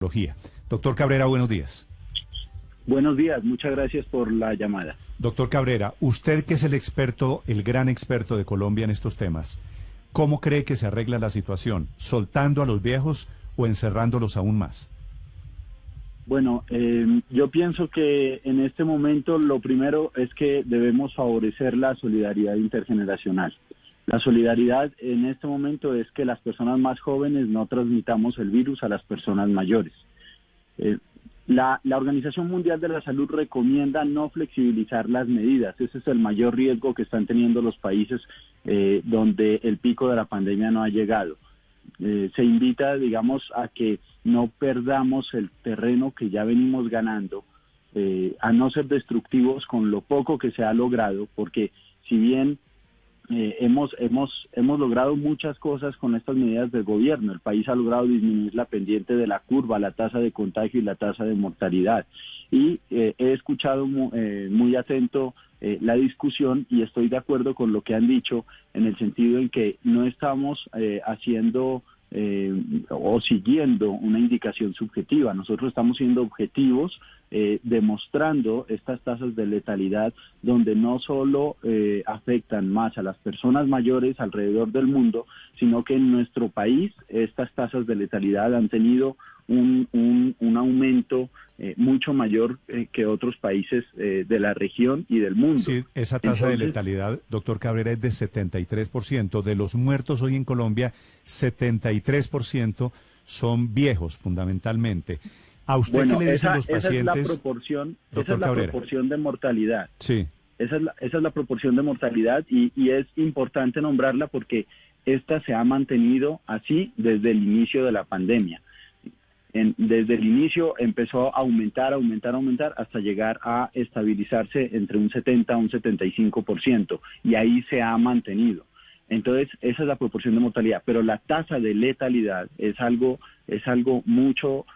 Tecnología. Doctor Cabrera, buenos días. Buenos días, muchas gracias por la llamada. Doctor Cabrera, usted que es el experto, el gran experto de Colombia en estos temas, ¿cómo cree que se arregla la situación? ¿Soltando a los viejos o encerrándolos aún más? Bueno, yo pienso que en este momento lo primero es que debemos favorecer la solidaridad intergeneracional. La solidaridad en este momento es que las personas más jóvenes no transmitamos el virus a las personas mayores. La Organización Mundial de la Salud recomienda no flexibilizar las medidas. Ese es el mayor riesgo que están teniendo los países donde el pico de la pandemia no ha llegado. Se invita, digamos, a que no perdamos el terreno que ya venimos ganando, a no ser destructivos con lo poco que se ha logrado, porque si bien hemos logrado muchas cosas con estas medidas del gobierno. El país ha logrado disminuir la pendiente de la curva, la tasa de contagio y la tasa de mortalidad. Y he escuchado muy atento la discusión y estoy de acuerdo con lo que han dicho en el sentido en que no estamos haciendo o siguiendo una indicación subjetiva. Nosotros estamos siendo objetivos, demostrando estas tasas de letalidad donde no solo afectan más a las personas mayores alrededor del mundo, sino que en nuestro país estas tasas de letalidad han tenido un aumento mucho mayor que otros países de la región y del mundo. Sí, esa tasa de letalidad, doctor Cabrera, es de 73%. De los muertos hoy en Colombia, 73% son viejos, fundamentalmente. ¿A usted qué le dicen los pacientes? Esa es la proporción de mortalidad. Sí. Esa es la proporción de mortalidad y es importante nombrarla porque esta se ha mantenido así desde el inicio de la pandemia. Desde el inicio empezó a aumentar hasta llegar a estabilizarse entre un 70 a un 75% y ahí se ha mantenido. Entonces, esa es la proporción de mortalidad, pero la tasa de letalidad es algo mucho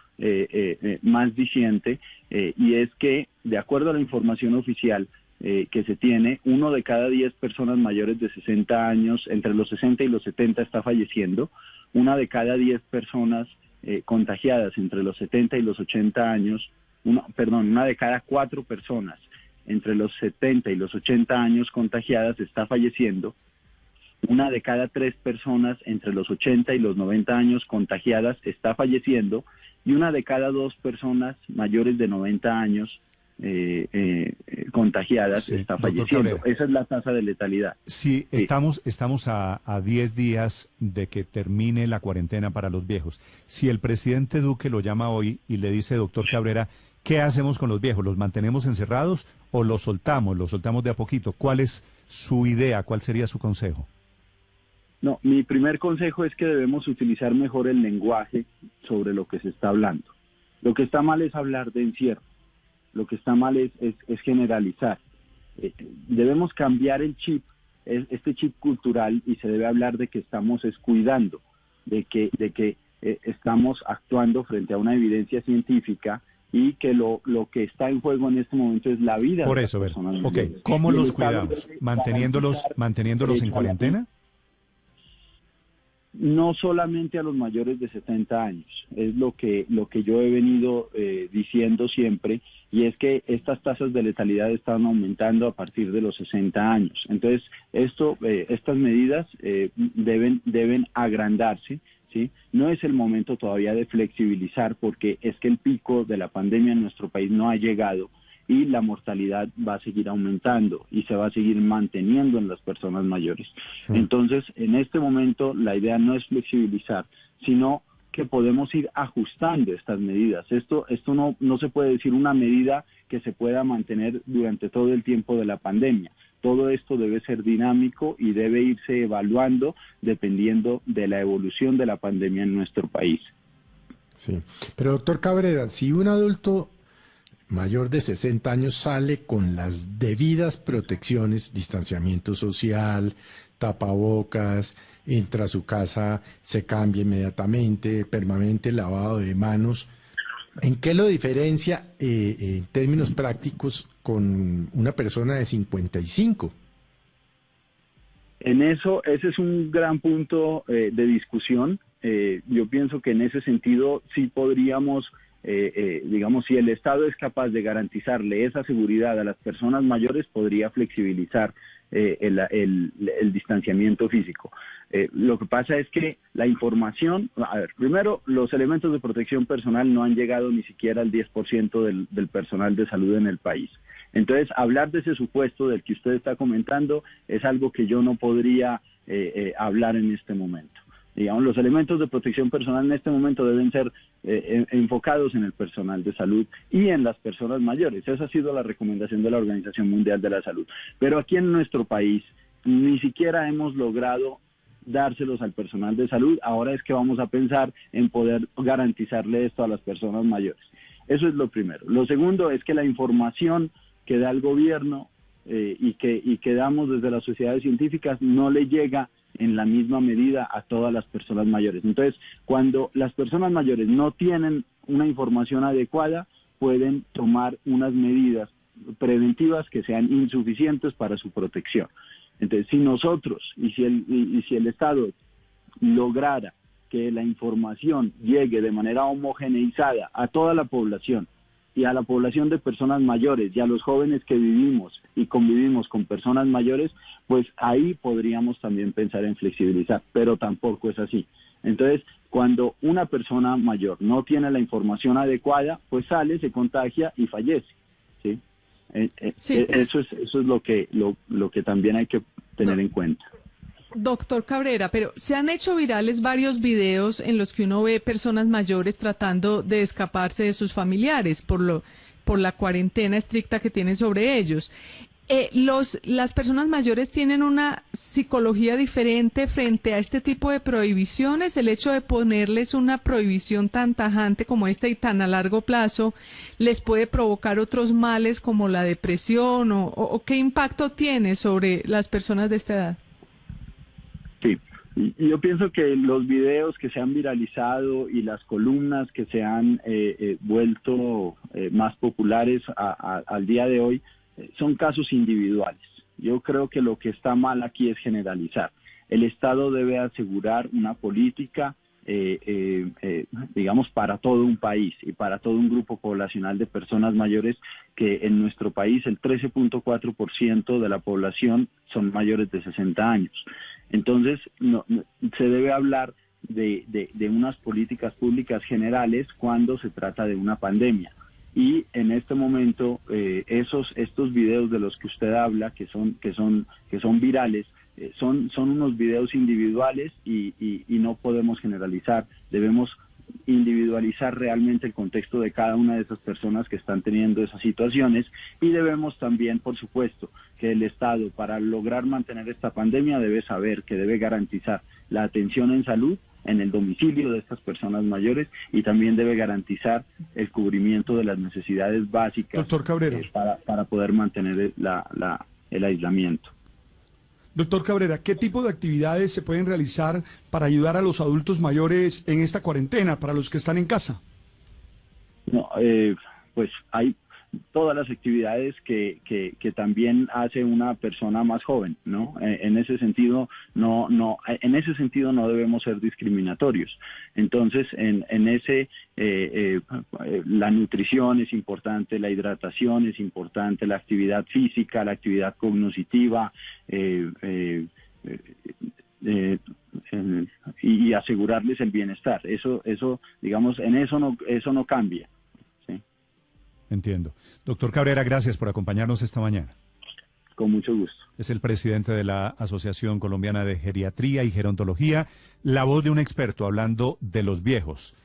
más diciente y es que, de acuerdo a la información oficial que se tiene, 1 de cada 10 personas mayores de 60 años, entre los 60 y los 70 está falleciendo, 1 de cada 10 personas contagiadas entre los 70 y los 80 años, una de cada 4 personas entre los 70 y los 80 años contagiadas está falleciendo, 1 de cada 3 personas entre los 80 y los 90 años contagiadas está falleciendo y 1 de cada 2 personas mayores de 90 años contagiadas está falleciendo. Esa es la tasa de letalidad. Sí, estamos a 10 días de que termine la cuarentena para los viejos. Si el presidente Duque lo llama hoy y le dice, doctor Cabrera, ¿qué hacemos con los viejos? ¿Los mantenemos encerrados o los soltamos de a poquito? ¿Cuál es su idea? ¿Cuál sería su consejo? No, mi primer consejo es que debemos utilizar mejor el lenguaje sobre lo que se está hablando. Lo que está mal es hablar de encierro. Lo que está mal es generalizar. Debemos cambiar el chip, este chip cultural, y se debe hablar de que estamos cuidando, de que estamos actuando frente a una evidencia científica y que lo que está en juego en este momento es la vida de las personas. Okay. ¿Cómo los cuidamos? ¿Manteniéndolos en cuarentena? No solamente a los mayores de 70 años, es lo que yo he venido diciendo siempre, y es que estas tasas de letalidad están aumentando a partir de los 60 años. Entonces, estas medidas deben agrandarse, ¿sí? No es el momento todavía de flexibilizar porque es que el pico de la pandemia en nuestro país no ha llegado y la mortalidad va a seguir aumentando y se va a seguir manteniendo en las personas mayores. Entonces, en este momento, la idea no es flexibilizar, sino que podemos ir ajustando estas medidas. Esto no se puede decir una medida que se pueda mantener durante todo el tiempo de la pandemia. Todo esto debe ser dinámico y debe irse evaluando dependiendo de la evolución de la pandemia en nuestro país. Sí, pero doctor Cabrera, si un adulto mayor de 60 años sale con las debidas protecciones, distanciamiento social, tapabocas, entra a su casa, se cambia inmediatamente, permanente lavado de manos, ¿en qué lo diferencia en términos prácticos con una persona de 55? En eso, ese es un gran punto de discusión. yo pienso que en ese sentido sí podríamos, digamos, si el Estado es capaz de garantizarle esa seguridad a las personas mayores, podría flexibilizar el distanciamiento físico. Lo que pasa es que la información, a ver, primero, los elementos de protección personal no han llegado ni siquiera al 10% del personal de salud en el país. Entonces, hablar de ese supuesto del que usted está comentando es algo que yo no podría hablar en este momento. Digamos, los elementos de protección personal en este momento deben ser enfocados en el personal de salud y en las personas mayores. Esa ha sido la recomendación de la Organización Mundial de la Salud. Pero aquí en nuestro país ni siquiera hemos logrado dárselos al personal de salud. Ahora es que vamos a pensar en poder garantizarle esto a las personas mayores. Eso es lo primero. Lo segundo es que la información que da el gobierno y que damos desde las sociedades científicas no le llega en la misma medida a todas las personas mayores. Entonces, cuando las personas mayores no tienen una información adecuada, pueden tomar unas medidas preventivas que sean insuficientes para su protección. Entonces, si nosotros y si el Estado lograra que la información llegue de manera homogeneizada a toda la población, y a la población de personas mayores y a los jóvenes que vivimos y convivimos con personas mayores, pues ahí podríamos también pensar en flexibilizar, pero tampoco es así. Entonces, cuando una persona mayor no tiene la información adecuada, pues sale, se contagia y fallece, ¿sí? Sí. Eso es lo que también hay que tener en cuenta. Doctor Cabrera, pero se han hecho virales varios videos en los que uno ve personas mayores tratando de escaparse de sus familiares por la cuarentena estricta que tienen sobre ellos. Las personas mayores tienen una psicología diferente frente a este tipo de prohibiciones. El hecho de ponerles una prohibición tan tajante como esta y tan a largo plazo les puede provocar otros males como la depresión o ¿qué impacto tiene sobre las personas de esta edad? Sí, y yo pienso que los videos que se han viralizado y las columnas que se han vuelto más populares al día de hoy son casos individuales. Yo creo que lo que está mal aquí es generalizar. El Estado debe asegurar una política, digamos, para todo un país y para todo un grupo poblacional de personas mayores, que en nuestro país el 13.4% de la población son mayores de 60 años. Entonces, se debe hablar de unas políticas públicas generales cuando se trata de una pandemia. Y en este momento, estos videos de los que usted habla, que son virales, son unos videos individuales y no podemos generalizar. Debemos individualizar realmente el contexto de cada una de esas personas que están teniendo esas situaciones, y debemos también, por supuesto, que el Estado, para lograr mantener esta pandemia, debe saber que debe garantizar la atención en salud en el domicilio de estas personas mayores, y también debe garantizar el cubrimiento de las necesidades básicas, doctor Cabrera, para poder mantener el aislamiento. Doctor Cabrera, ¿qué tipo de actividades se pueden realizar para ayudar a los adultos mayores en esta cuarentena, para los que están en casa? No, pues hay todas las actividades que también hace una persona más joven, ¿no? En ese sentido no debemos ser discriminatorios. Entonces, la nutrición es importante, la hidratación es importante, la actividad física, la actividad cognitiva, y asegurarles el bienestar. Eso, digamos, eso no cambia. Entiendo. Doctor Cabrera, gracias por acompañarnos esta mañana. Con mucho gusto. Es el presidente de la Asociación Colombiana de Geriatría y Gerontología, la voz de un experto hablando de los viejos.